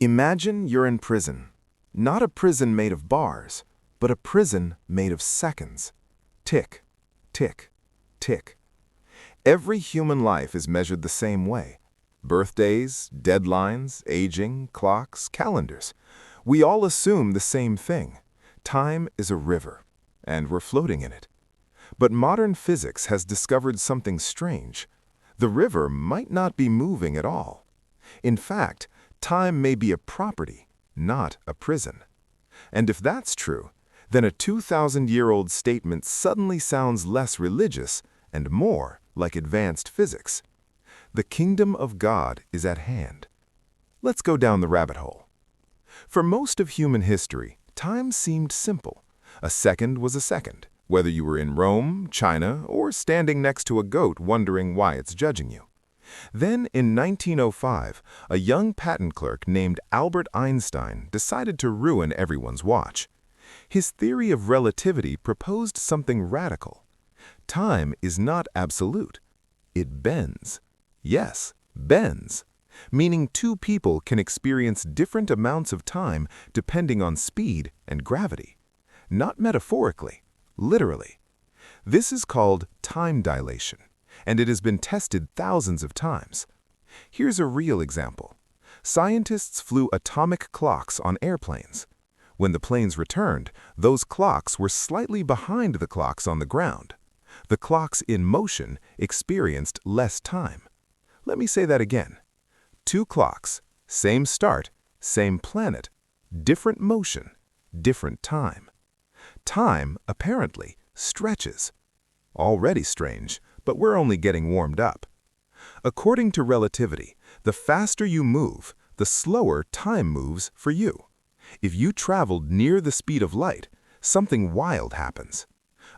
Imagine you're in prison. Not a prison made of bars, but a prison made of seconds. Tick, tick, tick. Every human life is measured the same way. Birthdays, deadlines, aging, clocks, calendars. We all assume the same thing. Time is a river, and we're floating in it. But modern physics has discovered something strange. The river might not be moving at all. In fact, time may be a property, not a prison. And if that's true, then a 2,000-year-old statement suddenly sounds less religious and more like advanced physics. The kingdom of God is at hand. Let's go down the rabbit hole. For most of human history, time seemed simple. A second was a second, whether you were in Rome, China, or standing next to a goat wondering why it's judging you. Then, in 1905, a young patent clerk named Albert Einstein decided to ruin everyone's watch. His theory of relativity proposed something radical. Time is not absolute. It bends. Yes, bends. Meaning two people can experience different amounts of time depending on speed and gravity. Not metaphorically, literally. This is called time dilation, and it has been tested thousands of times. Here's a real example. Scientists flew atomic clocks on airplanes. When the planes returned, those clocks were slightly behind the clocks on the ground. The clocks in motion experienced less time. Let me say that again. Two clocks, same start, same planet, different motion, different time. Time, apparently, stretches. Already strange, but we're only getting warmed up. According to relativity, the faster you move, the slower time moves for you. If you traveled near the speed of light, something wild happens.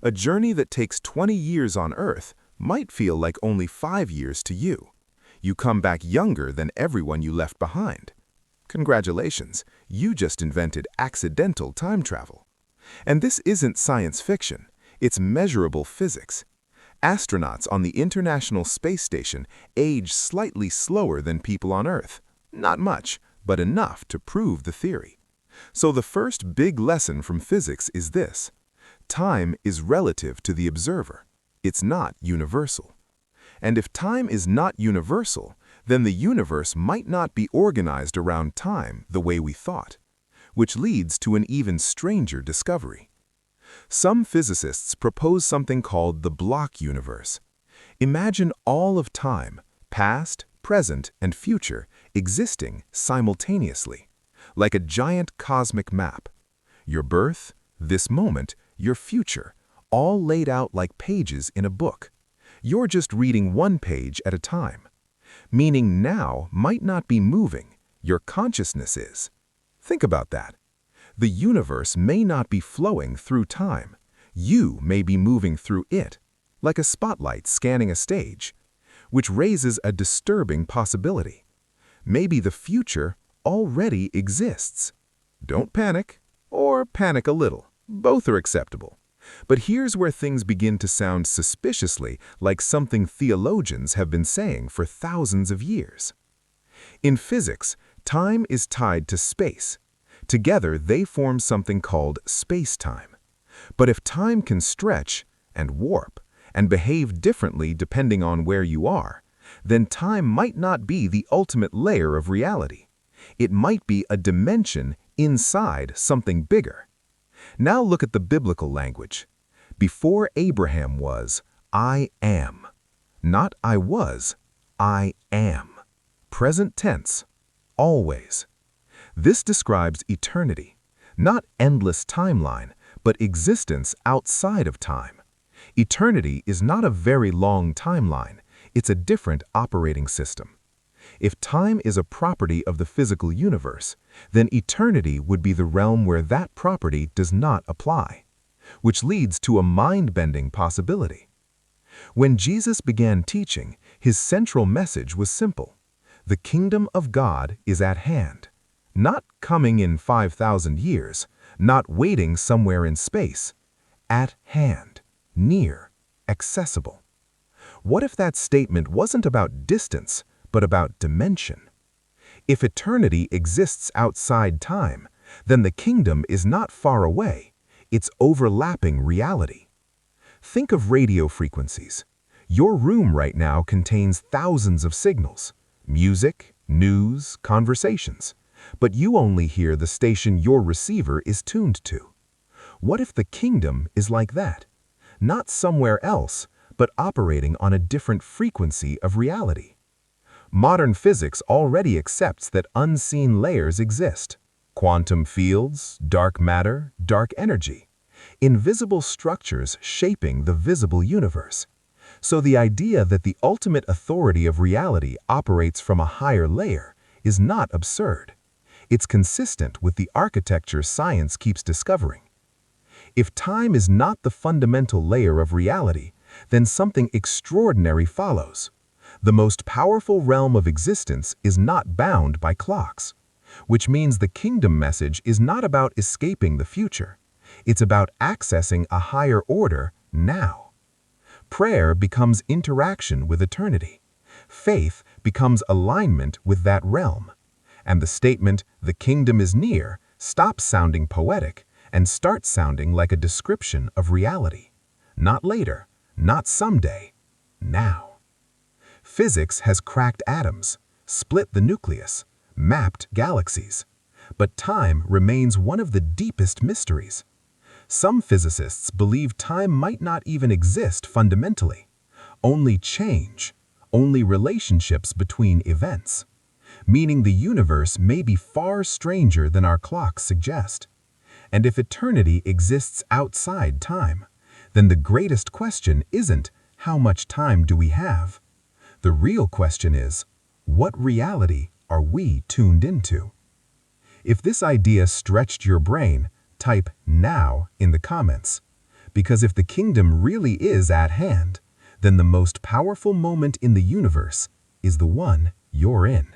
A journey that takes 20 years on Earth might feel like only 5 years to you. You come back younger than everyone you left behind. Congratulations, you just invented accidental time travel. And this isn't science fiction, it's measurable physics. Astronauts on the International Space Station age slightly slower than people on Earth. Not much, but enough to prove the theory. So the first big lesson from physics is this. Time is relative to the observer. It's not universal. And if time is not universal, then the universe might not be organized around time the way we thought, which leads to an even stranger discovery. Some physicists propose something called the block universe. Imagine all of time, past, present, and future, existing simultaneously, like a giant cosmic map. Your birth, this moment, your future, all laid out like pages in a book. You're just reading one page at a time. Meaning now might not be moving, your consciousness is. Think about that. The universe may not be flowing through time. You may be moving through it, like a spotlight scanning a stage, which raises a disturbing possibility. Maybe the future already exists. Don't panic, or panic a little. Both are acceptable. But here's where things begin to sound suspiciously like something theologians have been saying for thousands of years. In physics, time is tied to space. Together, they form something called spacetime. But if time can stretch and warp and behave differently depending on where you are, then time might not be the ultimate layer of reality. It might be a dimension inside something bigger. Now look at the biblical language. Before Abraham was, I am. Not I was, I am. Present tense, always. This describes eternity, not endless timeline, but existence outside of time. Eternity is not a very long timeline, it's a different operating system. If time is a property of the physical universe, then eternity would be the realm where that property does not apply, which leads to a mind-bending possibility. When Jesus began teaching, his central message was simple. The kingdom of God is at hand. Not coming in 5,000 years, not waiting somewhere in space. At hand, near, accessible. What if that statement wasn't about distance, but about dimension? If eternity exists outside time, then the kingdom is not far away, it's overlapping reality. Think of radio frequencies. Your room right now contains thousands of signals, music, news, conversations, but you only hear the station your receiver is tuned to. What if the kingdom is like that? Not somewhere else, but operating on a different frequency of reality. Modern physics already accepts that unseen layers exist. Quantum fields, dark matter, dark energy. Invisible structures shaping the visible universe. So the idea that the ultimate authority of reality operates from a higher layer is not absurd. It's consistent with the architecture science keeps discovering. If time is not the fundamental layer of reality, then something extraordinary follows. The most powerful realm of existence is not bound by clocks, which means the kingdom message is not about escaping the future. It's about accessing a higher order now. Prayer becomes interaction with eternity. Faith becomes alignment with that realm. And the statement, "the kingdom is near," stops sounding poetic and starts sounding like a description of reality. Not later, not someday, now. Physics has cracked atoms, split the nucleus, mapped galaxies. But time remains one of the deepest mysteries. Some physicists believe time might not even exist fundamentally. Only change, only relationships between events. Meaning the universe may be far stranger than our clocks suggest. And if eternity exists outside time, then the greatest question isn't how much time do we have? The real question is, what reality are we tuned into? If this idea stretched your brain, type "now" in the comments. Because if the kingdom really is at hand, then the most powerful moment in the universe is the one you're in.